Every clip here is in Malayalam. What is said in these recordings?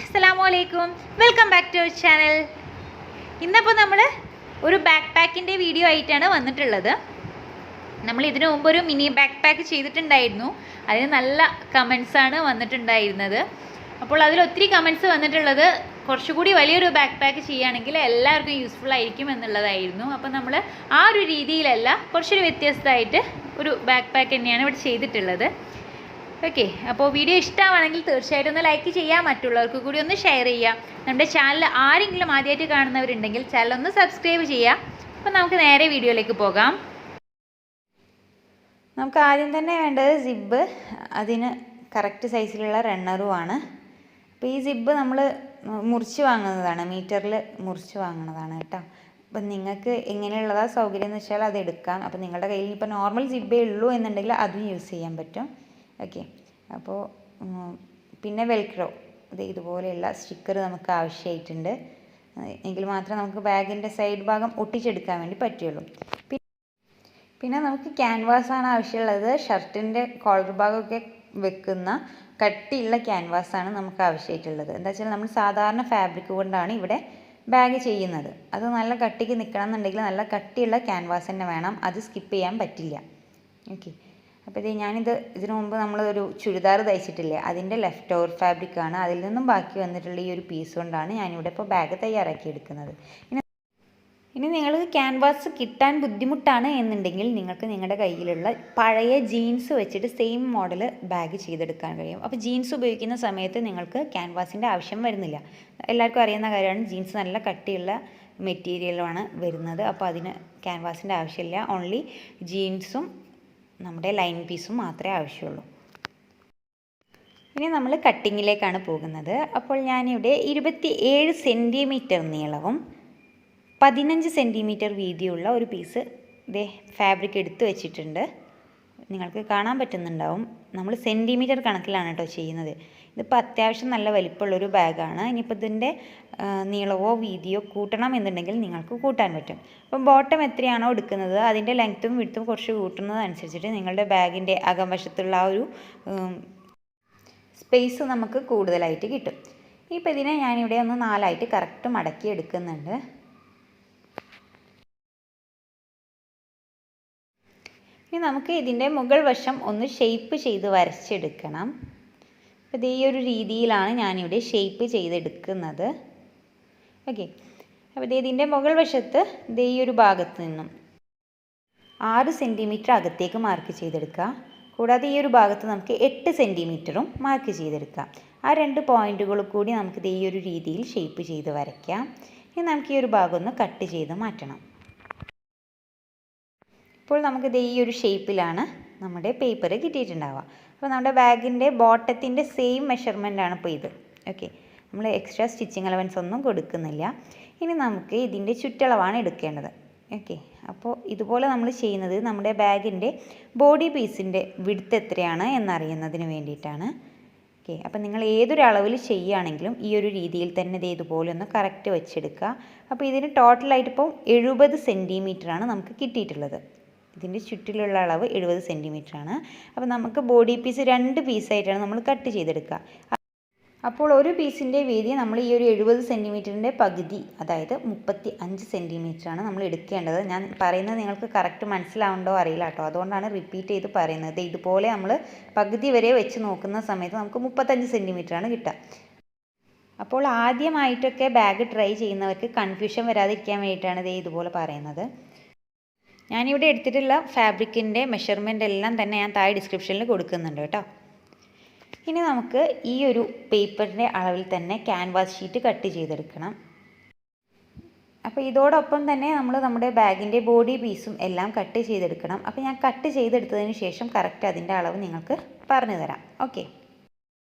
അസ്സലാമലൈക്കും, welcome back to our channel. ഇന്നപ്പോൾ നമ്മൾ ഒരു ബാക്ക് പാക്കിൻ്റെ വീഡിയോ ആയിട്ടാണ് വന്നിട്ടുള്ളത്. നമ്മൾ ഇതിനു മുമ്പ് ഒരു മിനി ബാക്ക് പാക്ക് ചെയ്തിട്ടുണ്ടായിരുന്നു. അതിന് നല്ല കമൻസാണ് വന്നിട്ടുണ്ടായിരുന്നത്. അപ്പോൾ അതിൽ ഒത്തിരി കമൻസ് വന്നിട്ടുള്ളത് കുറച്ചുകൂടി വലിയൊരു ബാക്ക് പാക്ക് ചെയ്യുകയാണെങ്കിൽ എല്ലാവർക്കും യൂസ്ഫുൾ ആയിരിക്കും എന്നുള്ളതായിരുന്നു. അപ്പോൾ നമ്മൾ ആ ഒരു രീതിയിലല്ല, കുറച്ചൊരു വ്യത്യസ്തമായിട്ട് ഒരു ബാക്ക് പാക്ക് തന്നെയാണ് ഇവിടെ ചെയ്തിട്ടുള്ളത്. ഓക്കെ, അപ്പോൾ വീഡിയോ ഇഷ്ടമാണെങ്കിൽ തീർച്ചയായിട്ടും ഒന്ന് ലൈക്ക് ചെയ്യുക, മറ്റുള്ളവർക്ക് കൂടി ഒന്ന് ഷെയർ ചെയ്യുക. നമ്മുടെ ചാനൽ ആരെങ്കിലും ആദ്യമായിട്ട് കാണുന്നവരുണ്ടെങ്കിൽ ചാനൽ ഒന്ന് സബ്സ്ക്രൈബ് ചെയ്യുക. അപ്പോൾ നമുക്ക് നേരെ വീഡിയോയിലേക്ക് പോകാം. നമുക്ക് ആദ്യം തന്നെ വേണ്ടത് സിബ്, അതിന് കറക്റ്റ് സൈസിലുള്ള റണ്ണറുമാണ്. അപ്പോൾ ഈ സിബ് നമ്മൾ മുറിച്ച് വാങ്ങുന്നതാണ്, മീറ്ററിൽ മുറിച്ച് വാങ്ങുന്നതാണ് കേട്ടോ. അപ്പം നിങ്ങൾക്ക് എങ്ങനെയുള്ളതാണ് സൗകര്യം എന്ന് വെച്ചാൽ അത് എടുക്കാം. അപ്പോൾ നിങ്ങളുടെ കയ്യിൽ ഇപ്പോൾ നോർമൽ സിബേ ഉള്ളൂ എന്നുണ്ടെങ്കിൽ അതും യൂസ് ചെയ്യാൻ പറ്റും. ഓക്കെ, അപ്പോൾ പിന്നെ വെൽക്രോ, ഇതുപോലെയുള്ള സ്റ്റിക്കർ നമുക്ക് ആവശ്യമായിട്ടുണ്ട്. എങ്കിൽ മാത്രമേ നമുക്ക് ബാഗിൻ്റെ സൈഡ് ഭാഗം ഒട്ടിച്ചെടുക്കാൻ വേണ്ടി പറ്റുള്ളൂ. പിന്നെ നമുക്ക് ക്യാൻവാസാണ് ആവശ്യമുള്ളത്. ഷർട്ടിൻ്റെ കോളർ ഭാഗമൊക്കെ വെക്കുന്ന കട്ടിയുള്ള ക്യാൻവാസാണ് നമുക്ക് ആവശ്യമായിട്ടുള്ളത്. എന്താ വെച്ചാൽ നമ്മൾ സാധാരണ ഫാബ്രിക് കൊണ്ടാണ് ഇവിടെ ബാഗ് ചെയ്യുന്നത്. അത് നല്ല കട്ടിക്ക് നിൽക്കണം എന്നുണ്ടെങ്കിൽ നല്ല കട്ടിയുള്ള ക്യാൻവാസ് തന്നെ വേണം, അത് സ്കിപ്പ് ചെയ്യാൻ പറ്റില്ല. ഓക്കെ, അപ്പോൾ ഇതിനു മുമ്പ് നമ്മളൊരു ചുരിദാർ തയ്ച്ചിട്ടില്ലേ, അതിൻ്റെ ലെഫ്റ്റ് ഓവർ ഫാബ്രിക്കാണ്. അതിൽ നിന്നും ബാക്കി വന്നിട്ടുള്ള ഈ ഒരു പീസ് കൊണ്ടാണ് ഞാനിവിടെ ഇപ്പോൾ ബാഗ് തയ്യാറാക്കി എടുക്കുന്നത്. ഇനി നിങ്ങൾക്ക് ക്യാൻവാസ് കിട്ടാൻ ബുദ്ധിമുട്ടാണ് എന്നുണ്ടെങ്കിൽ നിങ്ങൾക്ക് നിങ്ങളുടെ കയ്യിലുള്ള പഴയ ജീൻസ് വെച്ചിട്ട് സെയിം മോഡൽ ബാഗ് ചെയ്തെടുക്കാൻ കഴിയും. അപ്പോൾ ജീൻസ് ഉപയോഗിക്കുന്ന സമയത്ത് നിങ്ങൾക്ക് ക്യാൻവാസിൻ്റെ ആവശ്യം വരുന്നില്ല. എല്ലാവർക്കും അറിയുന്ന കാര്യമാണ്, ജീൻസ് നല്ല കട്ടിയുള്ള മെറ്റീരിയലാണ് വരുന്നത്. അപ്പോൾ അതിന് ക്യാൻവാസിൻ്റെ ആവശ്യമില്ല. ഓൺലി ജീൻസും നമ്മുടെ ലൈൻ പീസും മാത്രമേ ആവശ്യമുള്ളൂ. ഇനി നമ്മൾ കട്ടിങ്ങിലേക്കാണ് പോകുന്നത്. അപ്പോൾ ഞാനിവിടെ 27 സെൻറ്റിമീറ്റർ നീളവും 15 സെൻറ്റിമീറ്റർ വീതിയുള്ള ഒരു പീസ് ഫാബ്രിക് എടുത്ത് വെച്ചിട്ടുണ്ട്. നിങ്ങൾക്ക് കാണാൻ പറ്റുന്നുണ്ടാവും, നമ്മൾ സെൻറ്റിമീറ്റർ കണക്കിലാണ് കേട്ടോ ചെയ്യുന്നത്. ഇതിപ്പോൾ അത്യാവശ്യം നല്ല വലിപ്പമുള്ളൊരു ബാഗാണ്. ഇനിയിപ്പോൾ ഇതിൻ്റെ നീളവോ വീതിയോ കൂട്ടണം എന്നുണ്ടെങ്കിൽ നിങ്ങൾക്ക് കൂട്ടാൻ പറ്റും. അപ്പം ബോട്ടം എത്രയാണോ എടുക്കുന്നത് അതിൻ്റെ ലെങ്ത്തും വിഡ്ത്തും കുറച്ച് കൂട്ടുന്നതനുസരിച്ചിട്ട് നിങ്ങളുടെ ബാഗിൻ്റെ അകംവശത്തുള്ള ആ ഒരു സ്പേസ് നമുക്ക് കൂടുതലായിട്ട് കിട്ടും. ഇപ്പോൾ ഇതിനെ ഞാനിവിടെ ഒന്ന് 4ആയിട്ട് കറക്റ്റ് മടക്കി എടുക്കുന്നുണ്ട്. ഇനി നമുക്ക് ഇതിൻ്റെ മുകൾ വശം ഒന്ന് ഷേപ്പ് ചെയ്ത് വരച്ചെടുക്കണം. അപ്പോൾ ഈ ഒരു രീതിയിലാണ് ഞാനിവിടെ ഷേപ്പ് ചെയ്തെടുക്കുന്നത്. ഓക്കെ, അപ്പോൾ ഇതിൻ്റെ മുകൾ വശത്ത് ഈ ഒരു ഭാഗത്ത് നിന്നും 6 സെൻറ്റിമീറ്റർ അകത്തേക്ക് മാർക്ക് ചെയ്തെടുക്കുക. കൂടാതെ ഈ ഒരു ഭാഗത്ത് നമുക്ക് 8 സെൻറ്റിമീറ്ററും മാർക്ക് ചെയ്തെടുക്കാം. ആ 2 പോയിൻറ്റുകൾ കൂടി നമുക്ക് ഈ ഒരു രീതിയിൽ ഷേപ്പ് ചെയ്ത് വരയ്ക്കാം. ഇനി നമുക്ക് ഈ ഒരു ഭാഗം ഒന്ന് കട്ട് ചെയ്ത് മാറ്റണം. ഇപ്പോൾ നമുക്കിത് ഈ ഒരു ഷേപ്പിലാണ് നമ്മുടെ പേപ്പർ കിട്ടിയിട്ടുണ്ടാവുക. അപ്പോൾ നമ്മുടെ ബാഗിൻ്റെ ബോട്ടത്തിൻ്റെ സെയിം മെഷർമെൻ്റാണ് ഇപ്പോൾ ഇത്. ഓക്കെ, നമ്മൾ എക്സ്ട്രാ സ്റ്റിച്ചിങ് അലവൻസ് ഒന്നും കൊടുക്കുന്നില്ല. ഇനി നമുക്ക് ഇതിൻ്റെ ചുറ്റളവാണ് എടുക്കേണ്ടത്. ഓക്കെ, അപ്പോൾ ഇതുപോലെ നമ്മൾ ചെയ്യുന്നത് നമ്മുടെ ബാഗിൻ്റെ ബോഡി പീസിൻ്റെ വിഡ്ത്ത് എത്രയാണ് എന്നറിയുന്നതിന് വേണ്ടിയിട്ടാണ്. ഓക്കെ, അപ്പോൾ നിങ്ങൾ ഏതൊരു അളവിൽ ചെയ്യുകയാണെങ്കിലും ഈ ഒരു രീതിയിൽ തന്നെ ഇതുപോലെ ഒന്ന് കറക്റ്റ് വെച്ചെടുക്കുക. അപ്പോൾ ഇതിന് ടോട്ടലായിട്ട് ഇപ്പോൾ 70 സെൻറ്റിമീറ്ററാണ് നമുക്ക് കിട്ടിയിട്ടുള്ളത്. ഇതിൻ്റെ ചുറ്റിലുള്ള അളവ് 70 സെൻറ്റിമീറ്ററാണ്. അപ്പോൾ നമുക്ക് ബോഡി പീസ് 2 പീസായിട്ടാണ് നമ്മൾ കട്ട് ചെയ്തെടുക്കുക. അപ്പോൾ ഒരു പീസിൻ്റെ വീതി നമ്മൾ ഈ ഒരു 70 സെൻറ്റിമീറ്ററിൻ്റെ പകുതി, അതായത് 35 സെൻറ്റിമീറ്ററാണ് നമ്മൾ എടുക്കേണ്ടത്. ഞാൻ പറയുന്നത് നിങ്ങൾക്ക് കറക്റ്റ് മനസ്സിലാവുണ്ടോ അറിയില്ല കേട്ടോ, അതുകൊണ്ടാണ് റിപ്പീറ്റ് ചെയ്ത് പറയുന്നത്. ഇതുപോലെ നമ്മൾ പകുതി വരെ വെച്ച് നോക്കുന്ന സമയത്ത് നമുക്ക് 35 സെൻറ്റിമീറ്ററാണ് കിട്ടുക. അപ്പോൾ ആദ്യമായിട്ടൊക്കെ ബാഗ് ട്രൈ ചെയ്യുന്നവർക്ക് കൺഫ്യൂഷൻ വരാതിരിക്കാൻ വേണ്ടിയിട്ടാണ് ഇതുപോലെ പറയുന്നത്. ഞാനിവിടെ എടുത്തിട്ടുള്ള ഫാബ്രിക്കിൻ്റെ മെഷർമെൻ്റ് എല്ലാം തന്നെ ഞാൻ താഴെ ഡിസ്ക്രിപ്ഷനിൽ കൊടുക്കുന്നുണ്ട് കേട്ടോ. ഇനി നമുക്ക് ഈ ഒരു പേപ്പറിൻ്റെ അളവിൽ തന്നെ ക്യാൻവാസ് ഷീറ്റ് കട്ട് ചെയ്തെടുക്കണം. അപ്പോൾ ഇതോടൊപ്പം തന്നെ നമ്മൾ നമ്മുടെ ബാഗിൻ്റെ ബോഡി പീസും എല്ലാം കട്ട് ചെയ്തെടുക്കണം. അപ്പോൾ ഞാൻ കട്ട് ചെയ്തെടുത്തതിന് ശേഷം കറക്റ്റ് അതിൻ്റെ അളവ് നിങ്ങൾക്ക് പറഞ്ഞു തരാം. ഓക്കെ,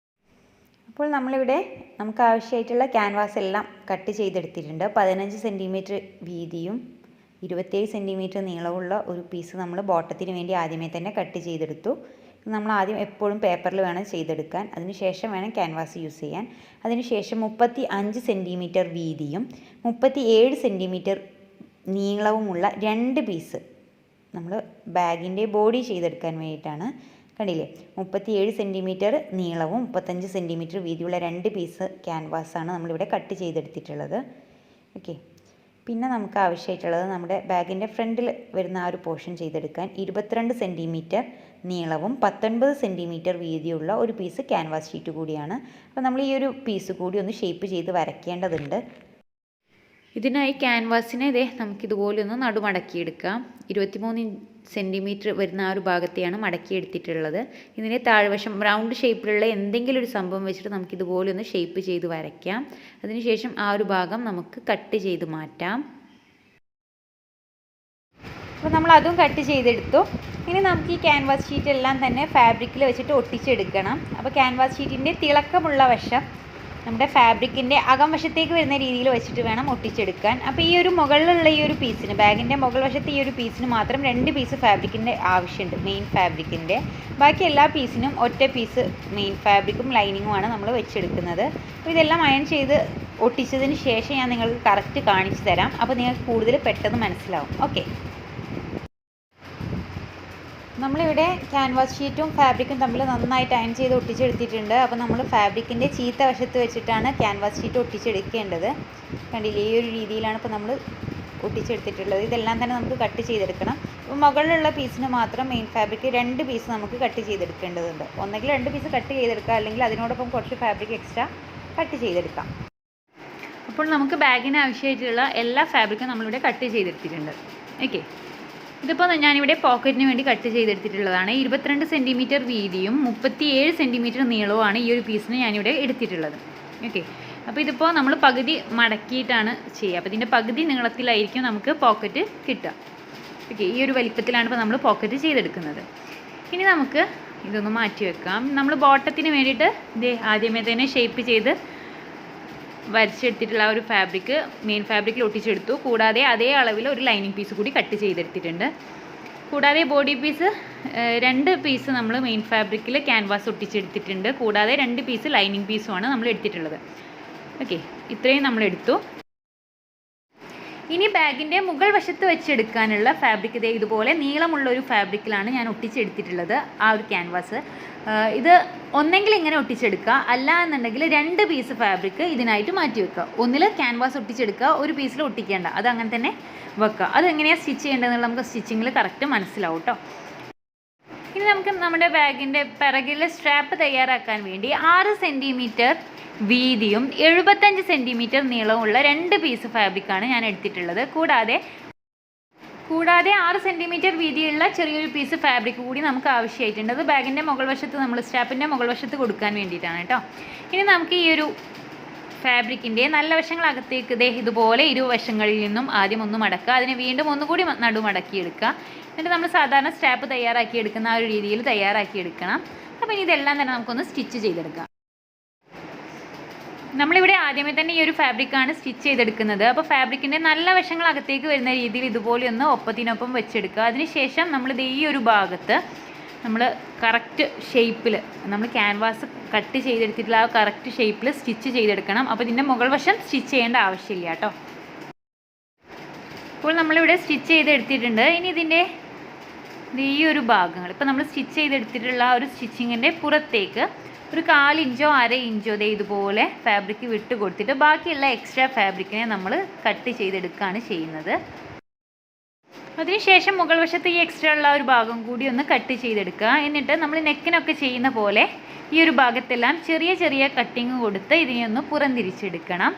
അപ്പോൾ നമ്മളിവിടെ നമുക്ക് ആവശ്യമായിട്ടുള്ള ക്യാൻവാസ് എല്ലാം കട്ട് ചെയ്തെടുത്തിട്ടുണ്ട്. 15 സെൻറ്റിമീറ്റർ വീതിയും 27 സെൻറ്റിമീറ്റർ നീളമുള്ള ഒരു പീസ് നമ്മൾ ബോട്ടത്തിന് വേണ്ടി ആദ്യമേ തന്നെ കട്ട് ചെയ്തെടുത്തു. നമ്മൾ ആദ്യം എപ്പോഴും പേപ്പറിൽ വേണം ചെയ്തെടുക്കാൻ, അതിനുശേഷം വേണം ക്യാൻവാസ് യൂസ് ചെയ്യാൻ. അതിനുശേഷം 35 സെൻറ്റിമീറ്റർ വീതിയും 37 സെൻറ്റിമീറ്റർ നീളവുമുള്ള 2 പീസ് നമ്മൾ ബാഗിൻ്റെ ബോഡി ചെയ്തെടുക്കാൻ വേണ്ടിയിട്ടാണ് കണ്ടില്ലേ, 37 സെൻറ്റിമീറ്റർ നീളവും 35 സെൻറ്റിമീറ്റർ വീതിയുള്ള 2 പീസ് ക്യാൻവാസാണ് നമ്മളിവിടെ കട്ട് ചെയ്തെടുത്തിട്ടുള്ളത്. ഓക്കെ, പിന്നെ നമുക്ക് ആവശ്യമായിട്ടുള്ളത് നമ്മുടെ ബാഗിൻ്റെ ഫ്രണ്ടിൽ വരുന്ന ആ ഒരു പോർഷൻ ചെയ്തെടുക്കാൻ 22 സെൻറ്റിമീറ്റർ നീളവും 19 സെൻറ്റിമീറ്റർ വീതിയുള്ള ഒരു പീസ് ക്യാൻവാസ് ഷീറ്റ് കൂടിയാണ്. അപ്പോൾ നമ്മൾ ഈ ഒരു പീസ് കൂടി ഒന്ന് ഷേപ്പ് ചെയ്ത് വരയ്ക്കേണ്ടതുണ്ട്. ഇതിനായി ക്യാൻവാസിനെ നമുക്കിതുപോലെ ഒന്ന് നടുമടക്കിയെടുക്കാം. 23 സെൻറ്റിമീറ്റർ വരുന്ന ആ ഒരു ഭാഗത്തെയാണ് മടക്കിയെടുത്തിട്ടുള്ളത്. ഇതിൻ്റെ താഴ്വശം റൗണ്ട് ഷേപ്പിലുള്ള എന്തെങ്കിലും ഒരു സംഭവം വെച്ചിട്ട് നമുക്കിതുപോലെ ഒന്ന് ഷേപ്പ് ചെയ്ത് വരയ്ക്കാം. അതിനുശേഷം ആ ഒരു ഭാഗം നമുക്ക് കട്ട് ചെയ്ത് മാറ്റാം. അപ്പോൾ നമ്മൾ അതും കട്ട് ചെയ്തെടുത്തു. ഇനി നമുക്ക് ഈ ക്യാൻവാസ് ഷീറ്റ് എല്ലാം തന്നെ ഫാബ്രിക്കിൽ വെച്ചിട്ട് ഒട്ടിച്ചെടുക്കണം. അപ്പോൾ ക്യാൻവാസ് ഷീറ്റിൻ്റെ തിളക്കമുള്ള വശം നമ്മുടെ ഫാബ്രിക്കിൻ്റെ അകം വശത്തേക്ക് വരുന്ന രീതിയിൽ വെച്ചിട്ട് വേണം ഒട്ടിച്ചെടുക്കാൻ. അപ്പോൾ ഈ ഒരു മുകളിലുള്ള ഈ ഒരു പീസിന്, ബാഗിൻ്റെ മുകൾ വശത്ത് ഈ ഒരു പീസിന് മാത്രം 2 പീസ് ഫാബ്രിക്കിൻ്റെ ആവശ്യമുണ്ട്, മെയിൻ ഫാബ്രിക്കിൻ്റെ. ബാക്കി എല്ലാ പീസിനും ഒറ്റ പീസ് മെയിൻ ഫാബ്രിക്കും ലൈനിങ്ങുമാണ് നമ്മൾ വെച്ചെടുക്കുന്നത്. അപ്പോൾ ഇതെല്ലാം അയൺ ചെയ്ത് ഒട്ടിച്ചതിന് ശേഷം ഞാൻ നിങ്ങൾക്ക് കറക്റ്റ് കാണിച്ചു തരാം. അപ്പോൾ നിങ്ങൾക്ക് കൂടുതൽ പെട്ടെന്ന് മനസ്സിലാവും. ഓക്കെ, നമ്മളിവിടെ ക്യാൻവാസ് ഷീറ്റും ഫാബ്രിക്കും തമ്മിൽ നന്നായിട്ട് അയൺ ചെയ്ത് ഒട്ടിച്ചെടുത്തിട്ടുണ്ട്. അപ്പോൾ നമ്മൾ ഫാബ്രിക്കിൻ്റെ ചീത്ത വശത്ത് വെച്ചിട്ടാണ് ക്യാൻവാസ് ഷീറ്റ് ഒട്ടിച്ചെടുക്കേണ്ടത്. കണ്ടില്ലേ, ഈ ഒരു രീതിയിലാണ് ഇപ്പോൾ നമ്മൾ ഒട്ടിച്ചെടുത്തിട്ടുള്ളത്. ഇതെല്ലാം തന്നെ നമുക്ക് കട്ട് ചെയ്തെടുക്കണം. അപ്പോൾ മുകളിലുള്ള പീസിന് മാത്രം മെയിൻ ഫാബ്രിക് 2 പീസ് നമുക്ക് കട്ട് ചെയ്തെടുക്കേണ്ടതുണ്ട്. ഒന്നെങ്കിൽ 2 പീസ് കട്ട് ചെയ്തെടുക്കുക, അല്ലെങ്കിൽ അതിനോടൊപ്പം കുറച്ച് ഫാബ്രിക് എക്സ്ട്രാ കട്ട് ചെയ്തെടുക്കാം. അപ്പോൾ നമുക്ക് ബാഗിന് ആവശ്യമായിട്ടുള്ള എല്ലാ ഫാബ്രിക്കും നമ്മളിവിടെ കട്ട് ചെയ്തെടുത്തിട്ടുണ്ട്. ഓക്കെ, ഇതിപ്പോൾ ഞാനിവിടെ പോക്കറ്റിന് വേണ്ടി കട്ട് ചെയ്തെടുത്തിട്ടുള്ളതാണ്. 22 സെൻറ്റിമീറ്റർ വീതിയും 37 സെൻറ്റിമീറ്റർ നീളവുമാണ് ഈ ഒരു പീസിന് ഞാനിവിടെ എടുത്തിട്ടുള്ളത്. ഓക്കെ, അപ്പോൾ ഇതിപ്പോൾ നമ്മൾ പകുതി മടക്കിയിട്ടാണ് ചെയ്യുക. അപ്പോൾ ഇതിൻ്റെ പകുതി നീളത്തിലായിരിക്കും നമുക്ക് പോക്കറ്റ് കിട്ടുക. ഓക്കെ, ഈ ഒരു വലിപ്പത്തിലാണ് ഇപ്പോൾ നമ്മൾ പോക്കറ്റ് ചെയ്തെടുക്കുന്നത്. ഇനി നമുക്ക് ഇതൊന്ന് മാറ്റി വെക്കാം. നമ്മൾ ബോട്ടത്തിന് വേണ്ടിയിട്ട് ആദ്യമേ തന്നെ ഷേപ്പ് ചെയ്ത് വരച്ചെടുത്തിട്ടുള്ള ഒരു ഫാബ്രിക് മെയിൻ ഫാബ്രിക്കിൽ ഒട്ടിച്ചെടുത്തു. കൂടാതെ അതേ അളവിൽ ഒരു ലൈനിങ് പീസ് കൂടി കട്ട് ചെയ്തെടുത്തിട്ടുണ്ട്. കൂടാതെ ബോഡി പീസ് 2 പീസ് നമ്മൾ മെയിൻ ഫാബ്രിക്കിൽ ക്യാൻവാസ് ഒട്ടിച്ചെടുത്തിട്ടുണ്ട്. കൂടാതെ 2 പീസ് ലൈനിങ് പീസുമാണ് നമ്മൾ എടുത്തിട്ടുള്ളത്. ഓക്കെ, ഇത്രയും നമ്മൾ എടുത്തു. ഇനി ബാഗിൻ്റെ മുകൾ വശത്ത് വെച്ചെടുക്കാനുള്ള ഫാബ്രിക് ഇതുപോലെ നീളമുള്ള ഒരു ഫാബ്രിക്കിലാണ് ഞാൻ ഒട്ടിച്ചെടുത്തിട്ടുള്ളത്. ആ ഒരു ക്യാൻവാസ് ഇത് ഒന്നെങ്കിൽ ഇങ്ങനെ ഒട്ടിച്ചെടുക്കുക, അല്ല എന്നുണ്ടെങ്കിൽ 2 പീസ് ഫാബ്രിക് ഇതിനായിട്ട് മാറ്റി വെക്കുക. ഒന്നിൽ ക്യാൻവാസ് ഒട്ടിച്ചെടുക്കുക, ഒരു പീസിൽ ഒട്ടിക്കേണ്ട, അത് അങ്ങനെ തന്നെ വെക്കുക. അതെങ്ങനെയാണ് സ്റ്റിച്ച് ചെയ്യേണ്ടതെന്നുള്ള നമുക്ക് സ്റ്റിച്ചിങ്ങിൽ കറക്റ്റ് മനസ്സിലാവും കേട്ടോ. ഇനി നമുക്ക് നമ്മുടെ ബാഗിൻ്റെ പിറകിലെ സ്ട്രാപ്പ് തയ്യാറാക്കാൻ വേണ്ടി 6 സെൻറ്റിമീറ്റർ വീതിയും 75 സെൻറ്റിമീറ്റർ നീളമുള്ള 2 പീസ് ഫാബ്രിക്കാണ് ഞാൻ എടുത്തിട്ടുള്ളത്. കൂടാതെ 6 സെൻറ്റിമീറ്റർ വീതിയുള്ള ചെറിയൊരു പീസ് ഫാബ്രിക് കൂടി നമുക്ക് ആവശ്യമായിട്ടുണ്ട്. അത് ബാഗിൻ്റെ മുകൾ വശത്ത്, നമ്മൾ സ്ട്രാപ്പിൻ്റെ മുകൾ വശത്ത് കൊടുക്കാൻ വേണ്ടിയിട്ടാണ് കേട്ടോ. ഇനി നമുക്ക് ഈ ഒരു ഫാബ്രിക്കിൻ്റെ നല്ല വശങ്ങളകത്തേക്ക് ഇതുപോലെ ഇരുവശങ്ങളിൽ നിന്നും ആദ്യം ഒന്ന് മടക്കുക, അതിനെ വീണ്ടും ഒന്നുകൂടി നടുമടക്കിയെടുക്കുക. എന്നിട്ട് നമ്മൾ സാധാരണ സ്ട്രാപ്പ് തയ്യാറാക്കിയെടുക്കുന്ന ആ ഒരു രീതിയിൽ തയ്യാറാക്കിയെടുക്കണം. അപ്പോൾ ഇനി ഇതെല്ലാം തന്നെ നമുക്കൊന്ന് സ്റ്റിച്ച് ചെയ്തെടുക്കാം. നമ്മളിവിടെ ആദ്യമേ തന്നെ ഈ ഒരു ഫാബ്രിക്കാണ് സ്റ്റിച്ച് ചെയ്തെടുക്കുന്നത്. അപ്പോൾ ഫാബ്രിക്കിൻ്റെ നല്ല വശങ്ങൾ അകത്തേക്ക് വരുന്ന രീതിയിൽ ഇതുപോലെ ഒന്ന് ഒപ്പത്തിനൊപ്പം വെച്ചെടുക്കുക. അതിനുശേഷം നമ്മൾ ഈ ഒരു ഭാഗത്ത് നമ്മൾ കറക്റ്റ് ഷേപ്പിൽ, നമ്മൾ ക്യാൻവാസ് കട്ട് ചെയ്തെടുത്തിട്ടുള്ള ആ കറക്റ്റ് ഷേപ്പിൽ സ്റ്റിച്ച് ചെയ്തെടുക്കണം. അപ്പോൾ ഇതിൻ്റെ മുകൾ വശം സ്റ്റിച്ച് ചെയ്യേണ്ട ആവശ്യമില്ല കേട്ടോ. ഇപ്പോൾ നമ്മളിവിടെ സ്റ്റിച്ച് ചെയ്തെടുത്തിട്ടുണ്ട്. ഇനി ഇതിൻ്റെ ഈ ഒരു ഭാഗങ്ങൾ ഇപ്പോൾ നമ്മൾ സ്റ്റിച്ച് ചെയ്തെടുത്തിട്ടുള്ള ആ ഒരു സ്റ്റിച്ചിങ്ങിൻ്റെ പുറത്തേക്ക് ഒരു 1/4 ഇഞ്ചോ 1/2 ഇഞ്ചോ ഇതുപോലെ ഫാബ്രിക് വിട്ട് കൊടുത്തിട്ട് ബാക്കിയുള്ള എക്സ്ട്രാ ഫാബ്രിക്കിനെ നമ്മൾ കട്ട് ചെയ്തെടുക്കുകയാണ് ചെയ്യുന്നത്. അതിനുശേഷം മുകൾ വശത്ത് ഈ എക്സ്ട്രാ ഉള്ള ഒരു ഭാഗം കൂടി ഒന്ന് കട്ട് ചെയ്തെടുക്കുക. എന്നിട്ട് നമ്മൾ നെക്കിനൊക്കെ ചെയ്യുന്ന പോലെ ഈ ഒരു ഭാഗത്തെല്ലാം ചെറിയ ചെറിയ കട്ടിങ് കൊടുത്ത് ഇതിനെ ഒന്ന് പുറംതിരിച്ചെടുക്കണം.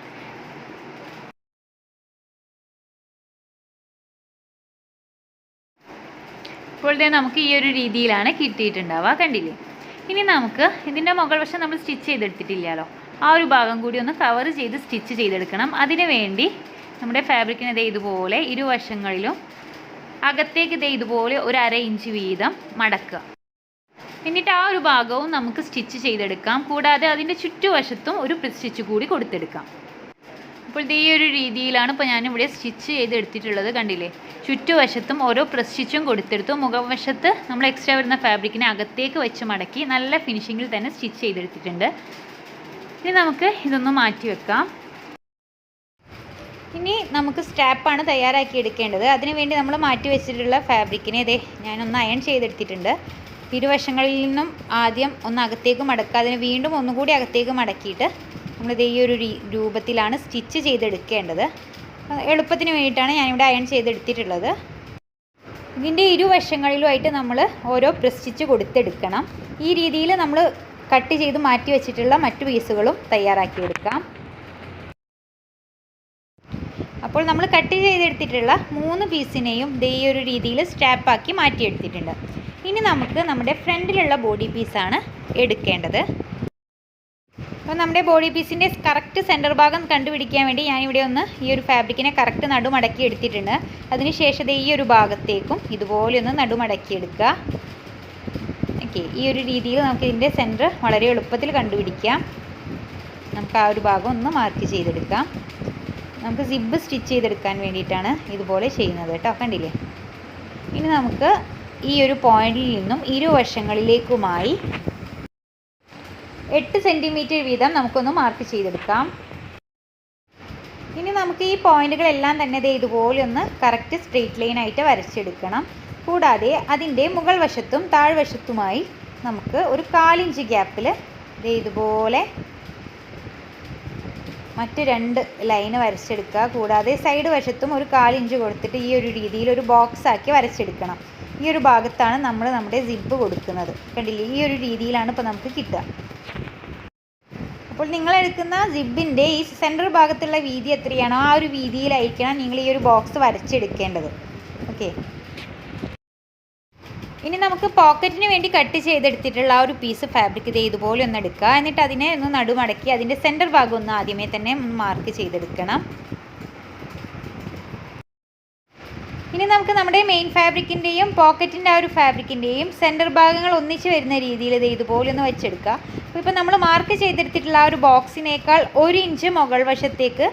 ഇപ്പോഴത്തെ നമുക്ക് ഈ ഒരു രീതിയിലാണ് കിട്ടിയിട്ടുണ്ടാവുക, കണ്ടില്ലേ. ഇനി നമുക്ക് ഇതിൻ്റെ മുകൾ വശം നമ്മൾ സ്റ്റിച്ച് ചെയ്തെടുത്തിട്ടില്ലല്ലോ, ആ ഒരു ഭാഗം കൂടി ഒന്ന് കവർ ചെയ്ത് സ്റ്റിച്ച് ചെയ്തെടുക്കണം. അതിന് വേണ്ടി നമ്മുടെ ഫാബ്രിക്കിനെ ഇതുപോലെ ഇരുവശങ്ങളിലും അകത്തേക്ക് ഇതുപോലെ ഒരു 1/2 ഇഞ്ച് വീതം മടക്കുക. എന്നിട്ട് ആ ഒരു ഭാഗവും നമുക്ക് സ്റ്റിച്ച് ചെയ്തെടുക്കാം. കൂടാതെ അതിൻ്റെ ചുറ്റുവശത്തും ഒരു സ്റ്റിച്ച് കൂടി കൊടുത്തെടുക്കാം. അപ്പോൾ ഈ ഒരു രീതിയിലാണ് ഇപ്പോൾ ഞാനിവിടെ സ്റ്റിച്ച് ചെയ്തെടുത്തിട്ടുള്ളത്, കണ്ടില്ലേ. ചുറ്റുവശത്തും ഓരോ പ്രസ് സ്റ്റിച്ചും കൊടുത്തെടുത്തു. മുഖവശത്ത് നമ്മൾ എക്സ്ട്രാ വരുന്ന ഫാബ്രിക്കിനെ അകത്തേക്ക് വെച്ച് മടക്കി നല്ല ഫിനിഷിങ്ങിൽ തന്നെ സ്റ്റിച്ച് ചെയ്തെടുത്തിട്ടുണ്ട്. ഇനി നമുക്ക് ഇതൊന്ന് മാറ്റി വെക്കാം. ഇനി നമുക്ക് സ്ട്രാപ്പാണ് തയ്യാറാക്കി എടുക്കേണ്ടത്. അതിനുവേണ്ടി നമ്മൾ മാറ്റി വെച്ചിട്ടുള്ള ഫാബ്രിക്കിനെ ഞാനൊന്ന് അയൺ ചെയ്തെടുത്തിട്ടുണ്ട്. ഇരുവശങ്ങളിൽ നിന്നും ആദ്യം ഒന്ന് അകത്തേക്ക് മടക്കുക, അതിന് വീണ്ടും ഒന്നുകൂടി അകത്തേക്ക് മടക്കിയിട്ട് നമ്മളിത് ഈ ഒരു രൂപത്തിലാണ് സ്റ്റിച്ച് ചെയ്തെടുക്കേണ്ടത്. എളുപ്പത്തിന് വേണ്ടിയിട്ടാണ് ഞാനിവിടെ അയൺ ചെയ്തെടുത്തിട്ടുള്ളത്. ഇതിൻ്റെ ഇരുവശങ്ങളിലുമായിട്ട് നമ്മൾ ഓരോ പ്രസ് സ്റ്റിച്ച് കൊടുത്തെടുക്കണം. ഈ രീതിയിൽ നമ്മൾ കട്ട് ചെയ്ത് മാറ്റി വെച്ചിട്ടുള്ള മറ്റു പീസുകളും തയ്യാറാക്കിയെടുക്കാം. അപ്പോൾ നമ്മൾ കട്ട് ചെയ്തെടുത്തിട്ടുള്ള 3 പീസിനെയും ഈ ഒരു രീതിയിൽ സ്ട്രാപ്പാക്കി മാറ്റിയെടുത്തിട്ടുണ്ട്. ഇനി നമുക്ക് നമ്മുടെ ഫ്രണ്ടിലുള്ള ബോഡി പീസാണ് എടുക്കേണ്ടത്. അപ്പോൾ നമ്മുടെ ബോഡി പീസിൻ്റെ കറക്റ്റ് സെൻറ്റർ ഭാഗം കണ്ടുപിടിക്കാൻ വേണ്ടി ഞാനിവിടെ ഒന്ന് ഈ ഒരു ഫാബ്രിക്കിനെ കറക്റ്റ് നടുമടക്കി എടുത്തിട്ടുണ്ട്. അതിനുശേഷം ഈ ഒരു ഭാഗത്തേക്കും ഇതുപോലെ ഒന്ന് നടുമടക്കി എടുക്കുക. ഓക്കെ, ഈ ഒരു രീതിയിൽ നമുക്ക് ഇതിൻ്റെ സെൻറ്റർ വളരെ എളുപ്പത്തിൽ കണ്ടുപിടിക്കാം. നമുക്ക് ആ ഒരു ഭാഗം ഒന്ന് മാർക്ക് ചെയ്തെടുക്കാം. നമുക്ക് സിബ് സ്റ്റിച്ച് ചെയ്തെടുക്കാൻ വേണ്ടിയിട്ടാണ് ഇതുപോലെ ചെയ്യുന്നത് കേട്ടോ, കണ്ടില്ലേ. ഇനി നമുക്ക് ഈ ഒരു പോയിന്റിൽ നിന്നും ഇരുവശങ്ങളിലേക്കുമായി 8 സെൻറ്റിമീറ്റർ വീതം നമുക്കൊന്ന് മാർക്ക് ചെയ്തെടുക്കാം. ഇനി നമുക്ക് ഈ പോയിന്റുകളെല്ലാം തന്നെ ഇതുപോലെ ഒന്ന് കറക്റ്റ് സ്ട്രെയിറ്റ് ലൈനായിട്ട് വരച്ചെടുക്കണം. കൂടാതെ അതിൻ്റെ മുകൾ വശത്തും താഴ്വശത്തുമായി നമുക്ക് ഒരു 1/4 ഇഞ്ച് ഗ്യാപ്പിൽ ഇതുപോലെ മറ്റ് 2 ലൈന് വരച്ചെടുക്കുക. കൂടാതെ സൈഡ് വശത്തും ഒരു 1/4 ഇഞ്ച് കൊടുത്തിട്ട് ഈ ഒരു രീതിയിൽ ഒരു ബോക്സ് ആക്കി വരച്ചെടുക്കണം. ഈ ഒരു ഭാഗത്താണ് നമ്മൾ നമ്മുടെ സിബ് കൊടുക്കുന്നത്. കണ്ടില്ലേ, ഈ ഒരു രീതിയിലാണ് ഇപ്പോൾ നമുക്ക് കിട്ടുക. അപ്പോൾ നിങ്ങളെടുക്കുന്ന സിബിൻ്റെ ഈ സെൻറ്റർ ഭാഗത്തുള്ള വീതി എത്രയാണോ ആ ഒരു വീതിയിലായിരിക്കണം നിങ്ങൾ ഈ ഒരു ബോക്സ് വരച്ചെടുക്കേണ്ടത്. ഓക്കെ, ഇനി നമുക്ക് പോക്കറ്റിന് വേണ്ടി കട്ട് ചെയ്തെടുത്തിട്ടുള്ള ആ ഒരു പീസ് ഫാബ്രിക് ഇതുപോലെ ഒന്ന് എടുക്കുക. എന്നിട്ട് അതിനെ ഒന്ന് നടുമടക്കി അതിൻ്റെ സെൻറ്റർ ഭാഗം ഒന്ന് ആദ്യമേ തന്നെ ഒന്ന് മാർക്ക് ചെയ്തെടുക്കണം. ഇനി നമുക്ക് നമ്മുടെ മെയിൻ ഫാബ്രിക്കിൻ്റെയും പോക്കറ്റിൻ്റെ ആ ഒരു ഫാബ്രിക്കിൻ്റെയും സെൻറ്റർ ഭാഗങ്ങൾ ഒന്നിച്ച് വരുന്ന രീതിയിൽ ഇതുപോലെ ഒന്ന് വെച്ചെടുക്കുക. അപ്പോൾ ഇപ്പോൾ നമ്മൾ മാർക്ക് ചെയ്തെടുത്തിട്ടുള്ള ആ ഒരു ബോക്സിനേക്കാൾ 1 ഇഞ്ച് മുകൾ വശത്തേക്ക്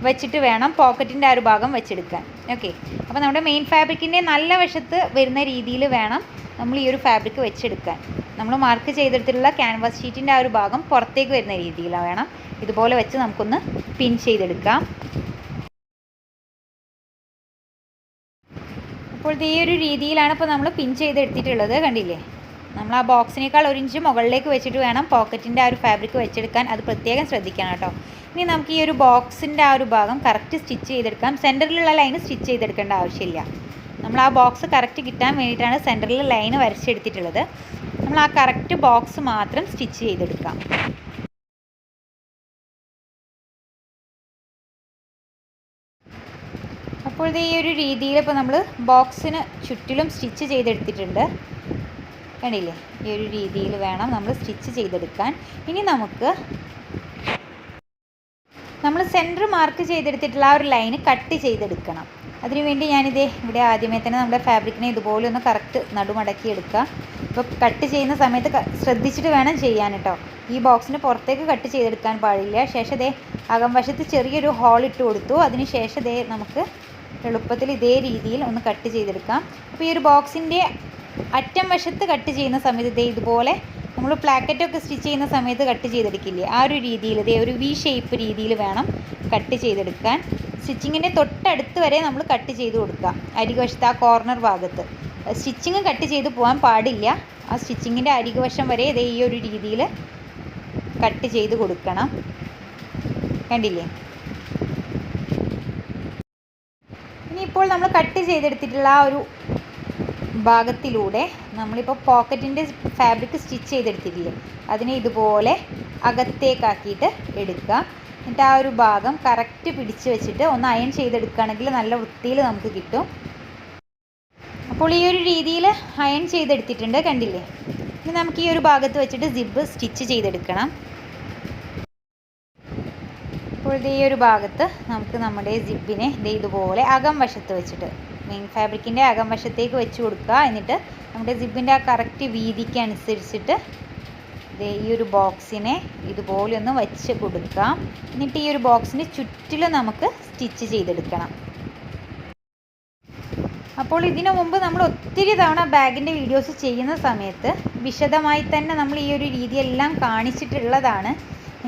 വെച്ചിട്ട് വേണം പോക്കറ്റിൻ്റെ ആ ഒരു ഭാഗം വെച്ചെടുക്കാൻ. ഓക്കെ, അപ്പോൾ നമ്മുടെ മെയിൻ ഫാബ്രിക്കിൻ്റെ നല്ല വശത്ത് വരുന്ന രീതിയിൽ വേണം നമ്മൾ ഈ ഒരു ഫാബ്രിക് വെച്ചെടുക്കാൻ. നമ്മൾ മാർക്ക് ചെയ്തെടുത്തിട്ടുള്ള ക്യാൻവാസ് ഷീറ്റിൻ്റെ ആ ഒരു ഭാഗം പുറത്തേക്ക് വരുന്ന രീതിയിൽ വേണം ഇതുപോലെ വെച്ച് നമുക്കൊന്ന് പിൻ ചെയ്തെടുക്കാം. അപ്പോൾ ഈ ഒരു രീതിയിലാണ് ഇപ്പോൾ നമ്മൾ പിൻ ചെയ്തെടുത്തിട്ടുള്ളത്. കണ്ടില്ലേ, നമ്മൾ ആ ബോക്സിനേക്കാൾ 1 ഇഞ്ച് മുകളിലേക്ക് വെച്ചിട്ട് വേണം പോക്കറ്റിൻ്റെ ആ ഒരു ഫാബ്രിക് വെച്ചെടുക്കാൻ. അത് പ്രത്യേകം ശ്രദ്ധിക്കണം കേട്ടോ. ഇനി നമുക്ക് ഈ ഒരു ബോക്സിൻ്റെ ആ ഒരു ഭാഗം കറക്റ്റ് സ്റ്റിച്ച് ചെയ്തെടുക്കാം. സെൻറ്ററിലുള്ള ലൈന് സ്റ്റിച്ച് ചെയ്തെടുക്കേണ്ട ആവശ്യമില്ല. നമ്മൾ ആ ബോക്സ് കറക്റ്റ് കിട്ടാൻ വേണ്ടിയിട്ടാണ് സെൻറ്ററിൽ ലൈന് വരച്ചെടുത്തിട്ടുള്ളത്. നമ്മൾ ആ കറക്റ്റ് ബോക്സ് മാത്രം സ്റ്റിച്ച് ചെയ്തെടുക്കാം. അപ്പോൾ ഈ ഒരു രീതിയിൽ ഇപ്പോൾ നമ്മൾ ബോക്സിന് ചുറ്റിലും സ്റ്റിച്ച് ചെയ്തെടുത്തിട്ടുണ്ട്. കണ്ടില്ലേ, ഈ ഒരു രീതിയിൽ വേണം നമ്മൾ സ്റ്റിച്ച് ചെയ്തെടുക്കാൻ. ഇനി നമുക്ക് നമ്മൾ സെൻറ്റർ മാർക്ക് ചെയ്തെടുത്തിട്ടുള്ള ആ ഒരു ലൈന് കട്ട് ചെയ്തെടുക്കണം. അതിനുവേണ്ടി ഞാനിത് ഇവിടെ ആദ്യമേ തന്നെ നമ്മുടെ ഫാബ്രിക്കിനെ ഇതുപോലെ ഒന്ന് കറക്റ്റ് നടുമടക്കി എടുക്കുക. ഇപ്പോൾ കട്ട് ചെയ്യുന്ന സമയത്ത് ശ്രദ്ധിച്ചിട്ട് വേണം ചെയ്യാൻ കേട്ടോ. ഈ ബോക്സിന് പുറത്തേക്ക് കട്ട് ചെയ്തെടുക്കാൻ പാടില്ല. ശേഷം അകം വശത്ത് ചെറിയൊരു ഹോൾ ഇട്ട് കൊടുത്തു. അതിന് ശേഷം നമുക്ക് എളുപ്പത്തിൽ ഇതേ രീതിയിൽ ഒന്ന് കട്ട് ചെയ്തെടുക്കാം. അപ്പോൾ ഈ ഒരു ബോക്സിൻ്റെ അറ്റം വശത്ത് കട്ട് ചെയ്യുന്ന സമയത്ത് ഇതുപോലെ നമ്മൾ പ്ലാക്കറ്റൊക്കെ സ്റ്റിച്ച് ചെയ്യുന്ന സമയത്ത് കട്ട് ചെയ്തെടുക്കില്ലേ, ആ ഒരു രീതിയിൽ ഒരു വി ഷേപ്പ് രീതിയിൽ വേണം കട്ട് ചെയ്തെടുക്കാൻ. സ്റ്റിച്ചിങ്ങിൻ്റെ തൊട്ടടുത്ത് വരെ നമ്മൾ കട്ട് ചെയ്ത് കൊടുക്കുക. അരികുവശത്ത് ആ കോർണർ ഭാഗത്ത് സ്റ്റിച്ചിങ് കട്ട് ചെയ്ത് പോകാൻ പാടില്ല. ആ സ്റ്റിച്ചിങ്ങിൻ്റെ അരികുവശം വരെ ഈ ഒരു രീതിയിൽ കട്ട് ചെയ്ത് കൊടുക്കണം. കണ്ടില്ലേ, ഇനിയിപ്പോൾ നമ്മൾ കട്ട് ചെയ്തെടുത്തിട്ടുള്ള ആ ഒരു ഭാഗത്തിലൂടെ നമ്മളിപ്പോൾ പോക്കറ്റിൻ്റെ ഫാബ്രിക് സ്റ്റിച്ച് ചെയ്തെടുത്തിട്ടില്ലേ, അതിനെ ഇതുപോലെ അകത്തേക്കാക്കിയിട്ട് എടുക്കുക. എന്നിട്ട് ആ ഒരു ഭാഗം കറക്റ്റ് പിടിച്ച് വെച്ചിട്ട് ഒന്ന് അയൺ ചെയ്തെടുക്കുകയാണെങ്കിൽ നല്ല വൃത്തിയിൽ നമുക്ക് കിട്ടും. അപ്പോൾ ഈ ഒരു രീതിയിൽ അയൺ ചെയ്തെടുത്തിട്ടുണ്ട്. കണ്ടില്ലേ, ഇനി നമുക്ക് ഈ ഒരു ഭാഗത്ത് വെച്ചിട്ട് സിബ് സ്റ്റിച്ച് ചെയ്തെടുക്കണം. അപ്പോൾ ഈ ഒരു ഭാഗത്ത് നമുക്ക് നമ്മുടെ സിബിനെ ഇതുപോലെ അകം വശത്ത് വെച്ചിട്ട് മെയിൻ ഫാബ്രിക്കിൻ്റെ അകം വശത്തേക്ക് വെച്ച് കൊടുക്കുക. എന്നിട്ട് നമ്മുടെ സിബിൻ്റെ ആ കറക്റ്റ് വീതിക്ക് അനുസരിച്ചിട്ട് ഈ ഒരു ബോക്സിനെ ഇതുപോലെ ഒന്ന് വെച്ച് കൊടുക്കാം. എന്നിട്ട് ഈ ഒരു ബോക്സിന് ചുറ്റിലും നമുക്ക് സ്റ്റിച്ച് ചെയ്തെടുക്കണം. അപ്പോൾ ഇതിനു മുമ്പ് നമ്മൾ ഒത്തിരി തവണ ബാഗിൻ്റെ വീഡിയോസ് ചെയ്യുന്ന സമയത്ത് വിശദമായി തന്നെ നമ്മൾ ഈ ഒരു രീതിയെല്ലാം കാണിച്ചിട്ടുള്ളതാണ്.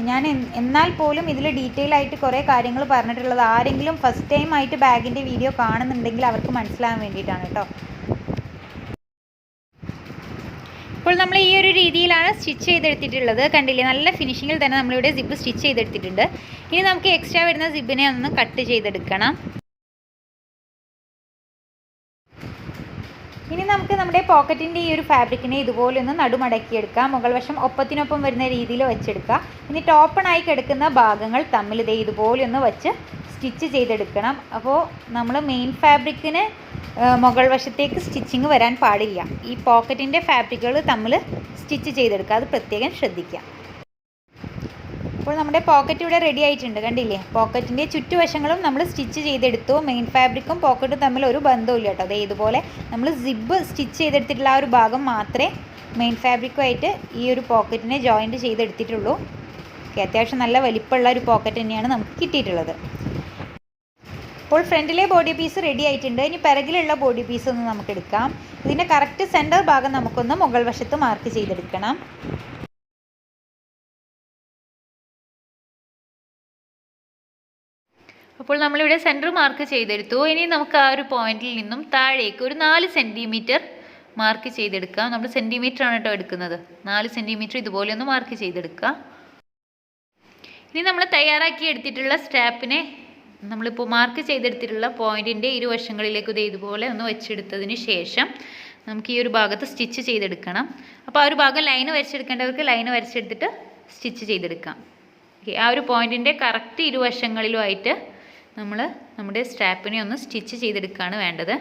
ഞാൻ എന്നാൽ പോലും ഇതിൽ ഡീറ്റെയിൽ ആയിട്ട് കുറേ കാര്യങ്ങൾ പറഞ്ഞിട്ടുള്ളത് ആരെങ്കിലും ഫസ്റ്റ് ടൈം ആയിട്ട് ബാഗിൻ്റെ വീഡിയോ കാണുന്നുണ്ടെങ്കിൽ അവർക്ക് മനസ്സിലാകാൻ വേണ്ടിയിട്ടാണ് കേട്ടോ. അപ്പോൾ നമ്മൾ ഈ ഒരു രീതിയിലാണ് സ്റ്റിച്ച് ചെയ്തെടുത്തിട്ടുള്ളത്. കണ്ടില്ലേ, നല്ല ഫിനിഷിങ്ങിൽ തന്നെ നമ്മളിവിടെ സിബ് സ്റ്റിച്ച് ചെയ്തെടുത്തിട്ടുണ്ട്. ഇനി നമുക്ക് എക്സ്ട്രാ വരുന്ന സിബിനെ ഒന്ന് കട്ട് ചെയ്തെടുക്കണം. ഇനി നമുക്ക് നമ്മുടെ പോക്കറ്റിൻ്റെ ഈ ഒരു ഫാബ്രിക്കിനെ ഇതുപോലെ ഒന്ന് നടുമടക്കിയെടുക്കാം. മുകൾ വശം ഒപ്പത്തിനൊപ്പം വരുന്ന രീതിയിൽ വെച്ചെടുക്കുക. ഇനി ടോപ്പണായി കിടക്കുന്ന ഭാഗങ്ങൾ തമ്മിൽ ഇതുപോലെ ഒന്ന് വെച്ച് സ്റ്റിച്ച് ചെയ്തെടുക്കണം. അപ്പോൾ നമ്മൾ മെയിൻ ഫാബ്രിക്കിന് മുകൾ വശത്തേക്ക് സ്റ്റിച്ചിങ് വരാൻ പാടില്ല. ഈ പോക്കറ്റിൻ്റെ ഫാബ്രിക്കുകൾ തമ്മിൽ സ്റ്റിച്ച് ചെയ്തെടുക്കുക, അത് പ്രത്യേകം ശ്രദ്ധിക്കുക. അപ്പോൾ നമ്മുടെ പോക്കറ്റ് ഇവിടെ റെഡി ആയിട്ടുണ്ട്. കണ്ടില്ലേ, പോക്കറ്റിൻ്റെ ചുറ്റുവശങ്ങളും നമ്മൾ സ്റ്റിച്ച് ചെയ്തെടുത്തു. മെയിൻ ഫാബ്രിക്കും പോക്കറ്റും തമ്മിൽ ഒരു ബന്ധമില്ല കേട്ടോ. അതേ ഇതുപോലെ നമ്മൾ സിബ് സ്റ്റിച്ച് ചെയ്തെടുത്തിട്ടുള്ള ആ ഒരു ഭാഗം മാത്രമേ മെയിൻ ഫാബ്രിക്കുമായിട്ട് ഈ ഒരു പോക്കറ്റിനെ ജോയിൻറ്റ് ചെയ്തെടുത്തിട്ടുള്ളൂ. അത്യാവശ്യം നല്ല വലിപ്പമുള്ള ഒരു പോക്കറ്റ് തന്നെയാണ് നമുക്ക് കിട്ടിയിട്ടുള്ളത്. അപ്പോൾ ഫ്രണ്ടിലെ ബോഡി പീസ് റെഡി ആയിട്ടുണ്ട്. ഇനി പിറകിലുള്ള ബോഡി പീസ് ഒന്ന് നമുക്ക് എടുക്കാം. ഇതിൻ്റെ കറക്റ്റ് സെൻറ്റർ ഭാഗം നമുക്കൊന്ന് മുകൾ വശത്ത് മാർക്ക് ചെയ്തെടുക്കണം. അപ്പോൾ നമ്മളിവിടെ സെൻറ്റർ മാർക്ക് ചെയ്തെടുത്തു. ഇനി നമുക്ക് ആ ഒരു പോയിന്റിൽ നിന്നും താഴേക്ക് ഒരു 4 സെൻറ്റിമീറ്റർ മാർക്ക് ചെയ്തെടുക്കാം. നമ്മൾ സെൻറ്റിമീറ്റർ ആണ് കേട്ടോ എടുക്കുന്നത്. 4 സെൻറ്റിമീറ്റർ ഇതുപോലെ ഒന്ന് മാർക്ക് ചെയ്തെടുക്കുക. ഇനി നമ്മൾ തയ്യാറാക്കി എടുത്തിട്ടുള്ള സ്ട്രാപ്പിനെ നമ്മളിപ്പോൾ മാർക്ക് ചെയ്തെടുത്തിട്ടുള്ള പോയിൻറ്റിൻ്റെ ഇരുവശങ്ങളിലേക്ക് ഇതുപോലെ ഒന്ന് വെച്ചെടുത്തതിന് ശേഷം നമുക്ക് ഈ ഒരു ഭാഗത്ത് സ്റ്റിച്ച് ചെയ്തെടുക്കണം. അപ്പോൾ ആ ഒരു ഭാഗം ലൈന് വരച്ചെടുക്കേണ്ടവർക്ക് ലൈന് വരച്ചെടുത്തിട്ട് സ്റ്റിച്ച് ചെയ്തെടുക്കാം. ഓക്കെ, ആ ഒരു പോയിൻറ്റിൻ്റെ കറക്റ്റ് ഇരുവശങ്ങളിലുമായിട്ട് നമ്മൾ നമ്മുടെ സ്ട്രാപ്പിനെ ഒന്ന് സ്റ്റിച്ച് ചെയ്തെടുക്കുകയാണ് വേണ്ടത്.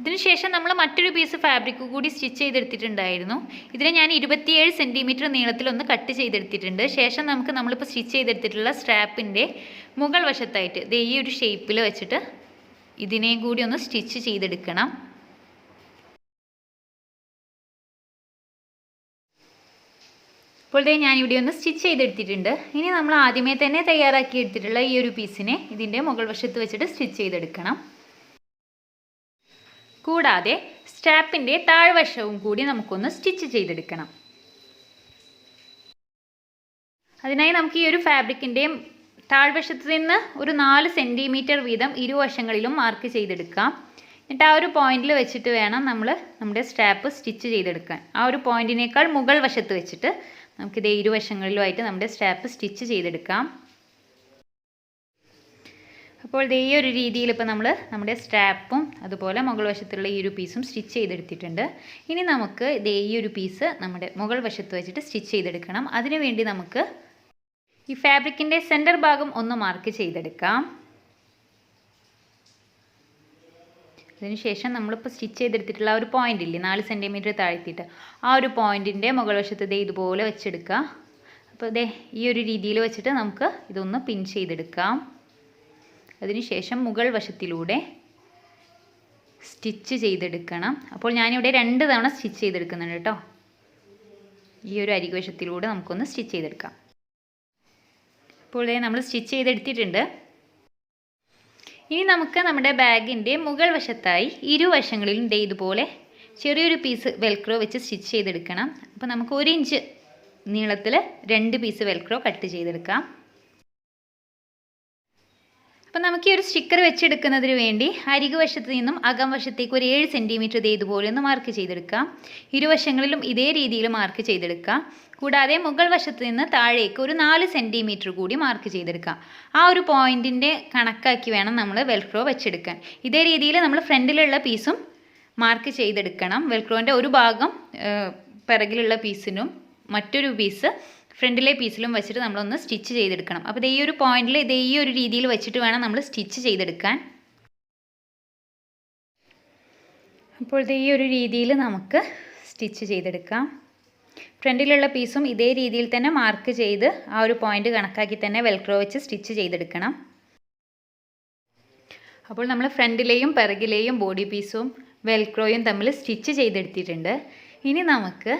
അതിനുശേഷം നമ്മൾ മറ്റൊരു പീസ് ഫാബ്രിക് കൂടി സ്റ്റിച്ച് ചെയ്തെടുത്തിട്ടുണ്ടായിരുന്നു. ഇതിനെ ഞാൻ 27 സെൻറ്റിമീറ്റർ നീളത്തിലൊന്ന് കട്ട് ചെയ്തെടുത്തിട്ടുണ്ട്. ശേഷം നമ്മളിപ്പോൾ സ്റ്റിച്ച് ചെയ്തെടുത്തിട്ടുള്ള സ്ട്രാപ്പിൻ്റെ മുകൾ വശത്തായിട്ട് ഈ ഒരു ഷേപ്പിൽ വെച്ചിട്ട് ഇതിനെയും കൂടി ഒന്ന് സ്റ്റിച്ച് ചെയ്തെടുക്കണം. ഇപ്പോൾ ഞാനിവിടെ ഒന്ന് സ്റ്റിച്ച് ചെയ്തെടുത്തിട്ടുണ്ട്. ഇനി നമ്മൾ ആദ്യമേ തന്നെ തയ്യാറാക്കി എടുത്തിട്ടുള്ള ഈ ഒരു പീസിനെ ഇതിൻ്റെ മുകൾ വശത്ത് വെച്ചിട്ട് സ്റ്റിച്ച് ചെയ്തെടുക്കണം. കൂടാതെ സ്ട്രാപ്പിൻ്റെ താഴ്വശവും കൂടി നമുക്കൊന്ന് സ്റ്റിച്ച് ചെയ്തെടുക്കണം. അതിനായി നമുക്ക് ഈ ഒരു ഫാബ്രിക്കിൻ്റെ താഴ്വശത്ത് നിന്ന് ഒരു 4 സെൻറ്റിമീറ്റർ വീതം ഇരുവശങ്ങളിലും മാർക്ക് ചെയ്തെടുക്കാം. എന്നിട്ട് ആ ഒരു പോയിന്റിൽ വെച്ചിട്ട് വേണം നമ്മൾ നമ്മുടെ സ്ട്രാപ്പ് സ്റ്റിച്ച് ചെയ്തെടുക്കാൻ. ആ ഒരു പോയിന്റിനേക്കാൾ മുകൾ വശത്ത് വെച്ചിട്ട് നമുക്കിത് ഇരുവശങ്ങളിലുമായിട്ട് നമ്മുടെ സ്ട്രാപ്പ് സ്റ്റിച്ച് ചെയ്തെടുക്കാം. അപ്പോൾ ഈ ഒരു രീതിയിൽ ഇപ്പോൾ നമ്മൾ നമ്മുടെ സ്ട്രാപ്പും അതുപോലെ മുകൾ വശത്തുള്ള ഈ ഒരു പീസും സ്റ്റിച്ച് ചെയ്തെടുത്തിട്ടുണ്ട്. ഇനി നമുക്ക് ഈ ഒരു പീസ് നമ്മുടെ മുകൾ വശത്ത് വെച്ചിട്ട് സ്റ്റിച്ച് ചെയ്തെടുക്കണം. അതിനുവേണ്ടി നമുക്ക് ഈ ഫാബ്രിക്കിൻ്റെ സെൻറ്റർ ഭാഗം ഒന്ന് മാർക്ക് ചെയ്തെടുക്കാം. അതിനുശേഷം നമ്മളിപ്പോൾ സ്റ്റിച്ച് ചെയ്തെടുത്തിട്ടുള്ള ആ ഒരു പോയിൻ്റ് ഇല്ലേ, 4 സെൻറ്റിമീറ്റർ താഴ്ത്തിയിട്ട് ആ ഒരു പോയിൻറ്റിൻ്റെ മുകൾ വശത്ത് ഇതുപോലെ വെച്ചെടുക്കുക. അപ്പോൾ ഈ ഒരു രീതിയിൽ വെച്ചിട്ട് നമുക്ക് ഇതൊന്ന് പിൻ ചെയ്തെടുക്കാം. അതിനുശേഷം മുകൾ വശത്തിലൂടെ സ്റ്റിച്ച് ചെയ്തെടുക്കണം. അപ്പോൾ ഞാനിവിടെ 2 തവണ സ്റ്റിച്ച് ചെയ്തെടുക്കുന്നുണ്ട് കേട്ടോ. ഈ ഒരു അരികുവശത്തിലൂടെ നമുക്കൊന്ന് സ്റ്റിച്ച് ചെയ്തെടുക്കാം. അപ്പോൾ നമ്മൾ സ്റ്റിച്ച് ചെയ്തെടുത്തിട്ടുണ്ട്. ഇനി നമുക്ക് നമ്മുടെ ബാഗിൻ്റെ മുകൾ വശത്തായി ഇരുവശങ്ങളിലും ഇതുപോലെ ചെറിയൊരു പീസ് വെൽക്രോ വെച്ച് സ്റ്റിച്ച് ചെയ്തെടുക്കണം. അപ്പോൾ നമുക്ക് 1 ഇഞ്ച് നീളത്തിൽ 2 പീസ് വെൽക്രോ കട്ട് ചെയ്തെടുക്കാം. അപ്പോൾ നമുക്ക് ഈ ഒരു സ്റ്റിക്കർ വെച്ചെടുക്കുന്നതിന് വേണ്ടി അരികുവശത്ത് നിന്നും അകം വശത്തേക്ക് ഒരു 7 സെൻറ്റിമീറ്റർ ഇതുപോലെ ഒന്ന് മാർക്ക് ചെയ്തെടുക്കാം. ഇരുവശങ്ങളിലും ഇതേ രീതിയിൽ മാർക്ക് ചെയ്തെടുക്കാം. കൂടാതെ മുകൾ വശത്ത് നിന്ന് താഴേക്ക് ഒരു 4 സെൻറ്റിമീറ്റർ കൂടി മാർക്ക് ചെയ്തെടുക്കാം. ആ ഒരു പോയിൻറ്റിൻ്റെ കണക്കാക്കി വേണം നമ്മൾ വെൽക്രോ വെച്ചെടുക്കാൻ. ഇതേ രീതിയിൽ നമ്മൾ ഫ്രണ്ടിലുള്ള പീസും മാർക്ക് ചെയ്തെടുക്കണം. വെൽക്രോൻ്റെ ഒരു ഭാഗം പിറകിലുള്ള പീസിനും മറ്റൊരു പീസ് ഫ്രണ്ടിലെ പീസിലും വെച്ചിട്ട് നമ്മളൊന്ന് സ്റ്റിച്ച് ചെയ്തെടുക്കണം. അപ്പോൾ ഈ ഒരു പോയിന്റിൽ ഈ ഒരു രീതിയിൽ വെച്ചിട്ട് വേണം നമ്മൾ സ്റ്റിച്ച് ചെയ്തെടുക്കാൻ. അപ്പോൾ ഈ ഒരു രീതിയിൽ നമുക്ക് സ്റ്റിച്ച് ചെയ്തെടുക്കാം. ഫ്രണ്ടിലുള്ള പീസും ഇതേ രീതിയിൽ തന്നെ മാർക്ക് ചെയ്ത് ആ ഒരു പോയിന്റ് കണക്കാക്കി തന്നെ വെൽക്രോ വെച്ച് സ്റ്റിച്ച് ചെയ്തെടുക്കണം. അപ്പോൾ നമ്മൾ ഫ്രണ്ടിലെയും പിറകിലെയും ബോഡി പീസും വെൽക്രോയും തമ്മിൽ സ്റ്റിച്ച് ചെയ്തെടുത്തിട്ടുണ്ട്. ഇനി നമുക്ക്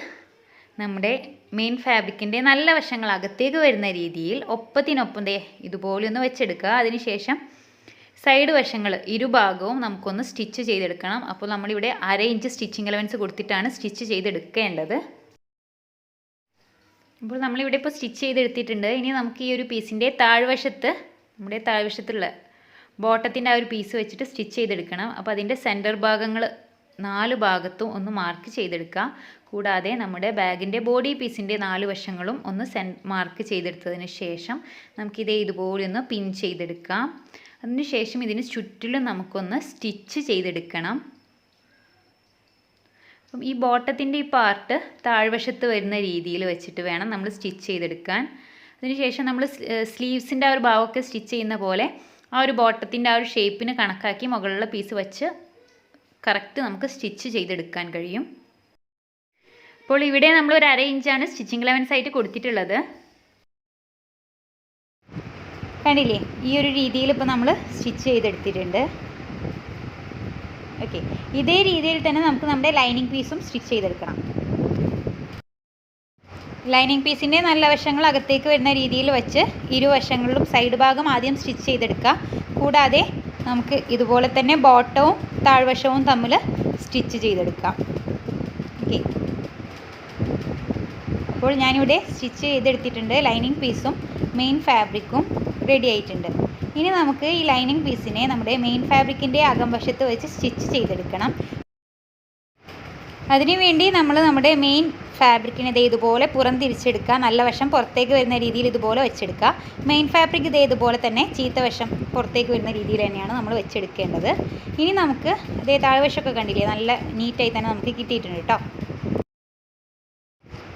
നമ്മുടെ മെയിൻ ഫാബ്രിക്കിൻ്റെ നല്ല വശങ്ങൾ അകത്തേക്ക് വരുന്ന രീതിയിൽ ഒപ്പത്തിനൊപ്പം ഇതുപോലെ ഒന്ന് വെച്ചെടുക്കുക. അതിനുശേഷം സൈഡ് വശങ്ങൾ ഇരുഭാഗവും നമുക്കൊന്ന് സ്റ്റിച്ച് ചെയ്തെടുക്കണം. അപ്പോൾ നമ്മളിവിടെ 1/2 ഇഞ്ച് സ്റ്റിച്ചിങ് അലവൻസ് കൊടുത്തിട്ടാണ് സ്റ്റിച്ച് ചെയ്തെടുക്കേണ്ടത്. അപ്പോൾ നമ്മളിവിടെ ഇപ്പോൾ സ്റ്റിച്ച് ചെയ്തെടുത്തിട്ടുണ്ട്. ഇനി നമുക്ക് ഈ ഒരു പീസിൻ്റെ താഴ്വശത്ത് നമ്മുടെ താഴ്വശത്തുള്ള ബോട്ടത്തിൻ്റെ ആ ഒരു പീസ് വെച്ചിട്ട് സ്റ്റിച്ച് ചെയ്തെടുക്കണം. അപ്പോൾ അതിൻ്റെ സെൻറ്റർ ഭാഗങ്ങൾ 4 ഭാഗത്തും ഒന്ന് മാർക്ക് ചെയ്തെടുക്കുക. കൂടാതെ നമ്മുടെ ബാഗിൻ്റെ ബോഡി പീസിൻ്റെ 4 വശങ്ങളും ഒന്ന് മാർക്ക് ചെയ്തെടുത്തതിന് ശേഷം നമുക്കിതേ ഇതുപോലെ ഒന്ന് പിൻ ചെയ്തെടുക്കാം. അതിനുശേഷം ഇതിന് ചുറ്റിലും നമുക്കൊന്ന് സ്റ്റിച്ച് ചെയ്തെടുക്കണം. അപ്പം ഈ ബോട്ടത്തിൻ്റെ ഈ പാർട്ട് താഴ്വശത്ത് വരുന്ന രീതിയിൽ വെച്ചിട്ട് വേണം നമ്മൾ സ്റ്റിച്ച് ചെയ്തെടുക്കാൻ. അതിനുശേഷം നമ്മൾ സ്ലീവ്സിൻ്റെ ആ ഒരു ഭാഗമൊക്കെ സ്റ്റിച്ച് ചെയ്യുന്ന പോലെ ആ ഒരു ബോട്ടത്തിൻ്റെ ആ ഒരു ഷേപ്പിന് കണക്കാക്കി മുകളിലുള്ള പീസ് വെച്ച് കറക്റ്റ് നമുക്ക് സ്റ്റിച്ച് ചെയ്തെടുക്കാൻ കഴിയും. അപ്പോൾ ഇവിടെ നമ്മൾ ഒരു 1/2 ഇഞ്ചാണ് സ്റ്റിച്ചിങ് അലവൻസ് ആയിട്ട് കൊടുത്തിട്ടുള്ളത്. കണ്ടില്ലേ, ഈ ഒരു രീതിയിൽ ഇപ്പോൾ നമ്മൾ സ്റ്റിച്ച് ചെയ്തെടുത്തിട്ടുണ്ട്. ഓക്കെ, ഇതേ രീതിയിൽ തന്നെ നമുക്ക് നമ്മുടെ ലൈനിങ് പീസും സ്റ്റിച്ച് ചെയ്തെടുക്കണം. ലൈനിങ് പീസിൻ്റെ നല്ല വശങ്ങൾ അകത്തേക്ക് വരുന്ന രീതിയിൽ വെച്ച് ഇരുവശങ്ങളിലും സൈഡ് ഭാഗം ആദ്യം സ്റ്റിച്ച് ചെയ്തെടുക്കുക. കൂടാതെ നമുക്ക് ഇതുപോലെ തന്നെ ബോട്ടവും താഴ്വശവും തമ്മിൽ സ്റ്റിച്ച് ചെയ്തെടുക്കാം. ഓക്കെ, അപ്പോൾ ഞാനിവിടെ സ്റ്റിച്ച് ചെയ്തെടുത്തിട്ടുണ്ട്. ലൈനിങ് പീസും മെയിൻ ഫാബ്രിക്കും റെഡി ആയിട്ടുണ്ട്. ഇനി നമുക്ക് ഈ ലൈനിങ് പീസിനെ നമ്മുടെ മെയിൻ ഫാബ്രിക്കിൻ്റെ അകംവശത്ത് വെച്ച് സ്റ്റിച്ച് ചെയ്തെടുക്കണം. അതിനുവേണ്ടി നമ്മൾ നമ്മുടെ മെയിൻ ഫാബ്രിക്കിനെ ഇതുപോലെ പുറം തിരിച്ചെടുക്കുക. നല്ല വശം പുറത്തേക്ക് വരുന്ന രീതിയിൽ ഇതുപോലെ വെച്ചെടുക്കുക. മെയിൻ ഫാബ്രിക് ഇതുപോലെ തന്നെ ചീത്ത വശം പുറത്തേക്ക് വരുന്ന രീതിയിൽ തന്നെയാണ് നമ്മൾ വെച്ചെടുക്കേണ്ടത്. ഇനി നമുക്ക് താഴ്വശമൊക്കെ കണ്ടില്ലേ, നല്ല നീറ്റായി തന്നെ നമുക്ക് കിട്ടിയിട്ടുണ്ട് കേട്ടോ.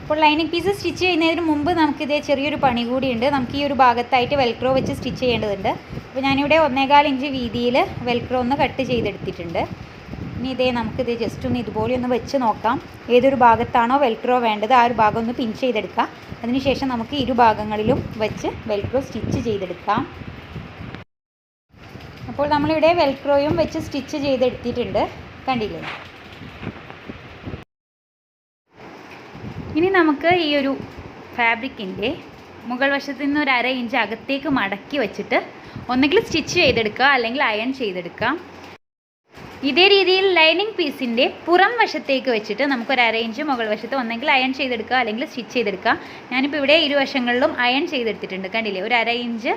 അപ്പോൾ ലൈനിങ് പീസ് സ്റ്റിച്ച് ചെയ്യുന്നതിന് മുമ്പ് നമുക്കിതേ ചെറിയൊരു പണി കൂടിയുണ്ട്. നമുക്ക് ഈ ഒരു ഭാഗത്തായിട്ട് വെൽക്രോ വെച്ച് സ്റ്റിച്ച് ചെയ്യേണ്ടതുണ്ട്. അപ്പോൾ ഞാനിവിടെ 1.25 ഇഞ്ച് വീതിയിൽ വെൽക്രോ ഒന്ന് കട്ട് ചെയ്തെടുത്തിട്ടുണ്ട്. ഇനി നമുക്കിത് ജസ്റ്റ് ഒന്ന് ഇതുപോലെ ഒന്ന് വെച്ച് നോക്കാം. ഏതൊരു ഭാഗത്താണോ വെൽക്രോ വേണ്ടത് ആ ഒരു ഭാഗം ഒന്ന് പിൻ ചെയ്തെടുക്കാം. അതിനുശേഷം നമുക്ക് ഇരുഭാഗങ്ങളിലും വെച്ച് വെൽക്രോ സ്റ്റിച്ച് ചെയ്തെടുക്കാം. അപ്പോൾ നമ്മളിവിടെ വെൽക്രോയും വെച്ച് സ്റ്റിച്ച് ചെയ്തെടുത്തിട്ടുണ്ട്, കണ്ടില്ലേ. ഇനി നമുക്ക് ഈ ഒരു ഫാബ്രിക്കിൻ്റെ മുകൾ വശത്തു നിന്ന് ഒരു 1/2 ഇഞ്ച് അകത്തേക്ക് മടക്കി വെച്ചിട്ട് ഒന്നുകിൽ സ്റ്റിച്ച് ചെയ്തെടുക്കുക അല്ലെങ്കിൽ അയൺ ചെയ്തെടുക്കാം. ഇതേ രീതിയിൽ ലൈനിങ് പീസിൻ്റെ പുറം വശത്തേക്ക് വെച്ചിട്ട് നമുക്കൊരു 1/2 ഇഞ്ച് മുകൾ വശത്ത് ഒന്നെങ്കിൽ അയൺ ചെയ്തെടുക്കുക അല്ലെങ്കിൽ സ്റ്റിച്ച് ചെയ്തെടുക്കുക. ഞാനിപ്പോൾ ഇവിടെ ഇരുവശങ്ങളിലും അയൺ ചെയ്തെടുത്തിട്ടുണ്ട്, കണ്ടില്ലേ. ഒരു 1/2 ഇഞ്ച്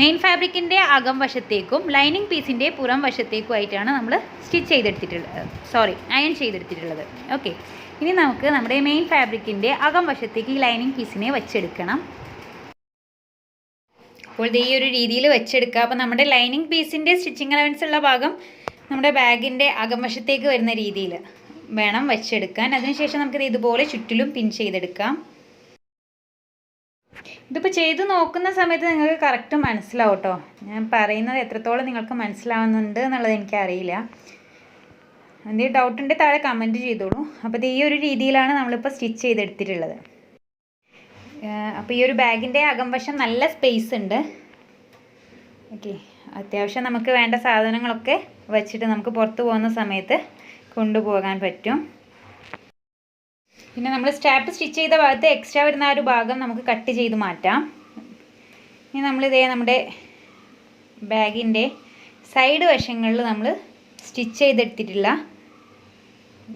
മെയിൻ ഫാബ്രിക്കിൻ്റെ അകം വശത്തേക്കും ലൈനിങ് പീസിൻ്റെ പുറം വശത്തേക്കുമായിട്ടാണ് നമ്മൾ സ്റ്റിച്ച് ചെയ്തെടുത്തിട്ടുള്ളത്, അയൺ ചെയ്തെടുത്തിട്ടുള്ളത്. ഓക്കെ, ഇനി നമുക്ക് നമ്മുടെ മെയിൻ ഫാബ്രിക്കിൻ്റെ അകം വശത്തേക്ക് ഈ ലൈനിങ് പീസിനെ വെച്ചെടുക്കണം. അപ്പോൾ ഈ ഒരു രീതിയിൽ വെച്ചെടുക്കുക. അപ്പോൾ നമ്മുടെ ലൈനിങ് പീസിൻ്റെ സ്റ്റിച്ചിങ് അലവൻസ് ഉള്ള ഭാഗം നമ്മുടെ ബാഗിൻ്റെ അകംവശത്തേക്ക് വരുന്ന രീതിയിൽ വേണം വെച്ചെടുക്കാൻ. അതിനുശേഷം നമുക്കിത് ഇതുപോലെ ചുറ്റിലും പിൻ ചെയ്തെടുക്കാം. ഇതിപ്പോൾ ചെയ്ത് നോക്കുന്ന സമയത്ത് നിങ്ങൾക്ക് കറക്റ്റ് മനസ്സിലാവും കേട്ടോ. ഞാൻ പറയുന്നത് എത്രത്തോളം നിങ്ങൾക്ക് മനസ്സിലാവുന്നുണ്ട് എന്നുള്ളത് എനിക്കറിയില്ല. എന്തെങ്കിലും ഡൗട്ട് ഉണ്ടെങ്കിൽ താഴെ കമൻറ്റ് ചെയ്തോളൂ. അപ്പോൾ ഈ ഒരു രീതിയിലാണ് നമ്മളിപ്പോൾ സ്റ്റിച്ച് ചെയ്തെടുത്തിട്ടുള്ളത്. അപ്പോൾ ഈ ഒരു ബാഗിൻ്റെ അകംവശം നല്ല സ്പേസ് ഉണ്ട്. ഓക്കെ, അത്യാവശ്യം നമുക്ക് വേണ്ട സാധനങ്ങളൊക്കെ വെച്ചിട്ട് നമുക്ക് പുറത്ത് പോകുന്ന സമയത്ത് കൊണ്ടുപോകാൻ പറ്റും. പിന്നെ നമ്മൾ സ്ട്രാപ്പ് സ്റ്റിച്ച് ചെയ്ത ഭാഗത്ത് എക്സ്ട്രാ വരുന്ന ആ ഒരു ഭാഗം നമുക്ക് കട്ട് ചെയ്ത് മാറ്റാം. ഇനി നമ്മുടെ ബാഗിൻ്റെ സൈഡ് വശങ്ങളിൽ നമ്മൾ സ്റ്റിച്ച് ചെയ്തെടുത്തിട്ടില്ല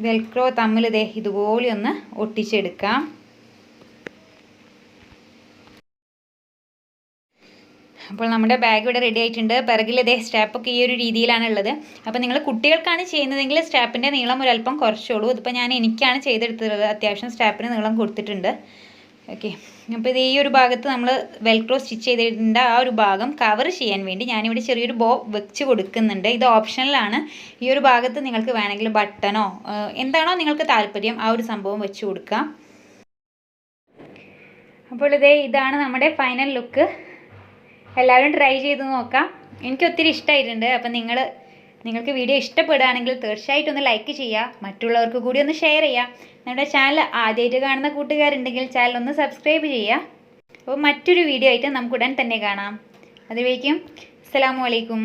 വെൽക്രോ തമ്മിൽ ഇതുപോലെ ഒന്ന് ഒട്ടിച്ചെടുക്കാം. അപ്പോൾ നമ്മുടെ ബാഗ് ഇവിടെ റെഡി ആയിട്ടുണ്ട്. പിറകിൽ സ്ട്രാപ്പൊക്കെ ഈ ഒരു രീതിയിലാണ് ഉള്ളത്. അപ്പോൾ നിങ്ങൾ കുട്ടികൾക്കാണ് ചെയ്യുന്നതെങ്കിൽ സ്ട്രാപ്പിൻ്റെ നീളം ഒരല്പം കുറച്ചോളൂ. ഇതിപ്പോൾ എനിക്കാണ് ചെയ്തെടുത്തത്. അത്യാവശ്യം സ്ട്രാപ്പിന് നീളം കൊടുത്തിട്ടുണ്ട്. ഓക്കെ, അപ്പോൾ ഈ ഒരു ഭാഗത്ത് നമ്മൾ വെൽക്രോ സ്റ്റിച്ച് ചെയ്തിട്ടുണ്ട്. ആ ഒരു ഭാഗം കവർ ചെയ്യാൻ വേണ്ടി ഞാനിവിടെ ചെറിയൊരു ബോ വെച്ച് കൊടുക്കുന്നുണ്ട്. ഇത് ഓപ്ഷണലാണ്. ഈ ഒരു ഭാഗത്ത് നിങ്ങൾക്ക് വേണമെങ്കിൽ ബട്ടണോ എന്താണോ നിങ്ങൾക്ക് താല്പര്യം ആ ഒരു സംഭവം വെച്ച് കൊടുക്കാം. അപ്പോൾ ഇതാണ് നമ്മുടെ ഫൈനൽ ലുക്ക്. എല്ലാവരും ട്രൈ ചെയ്ത് നോക്കാം. എനിക്ക് ഒത്തിരി ഇഷ്ടമായിട്ടുണ്ട്. അപ്പം നിങ്ങൾക്ക് വീഡിയോ ഇഷ്ടപ്പെടുകയാണെങ്കിൽ തീർച്ചയായിട്ടും ഒന്ന് ലൈക്ക് ചെയ്യുക, മറ്റുള്ളവർക്ക് കൂടി ഒന്ന് ഷെയർ ചെയ്യുക. നമ്മുടെ ചാനൽ ആദ്യമായിട്ട് കാണുന്ന കൂട്ടുകാരുണ്ടെങ്കിൽ ചാനൽ ഒന്ന് സബ്സ്ക്രൈബ് ചെയ്യുക. അപ്പോൾ മറ്റൊരു വീഡിയോ ആയിട്ട് നമുക്ക് ഉടൻ തന്നെ കാണാം. അതുവരേക്കും അസ്സലാമു അലൈക്കും.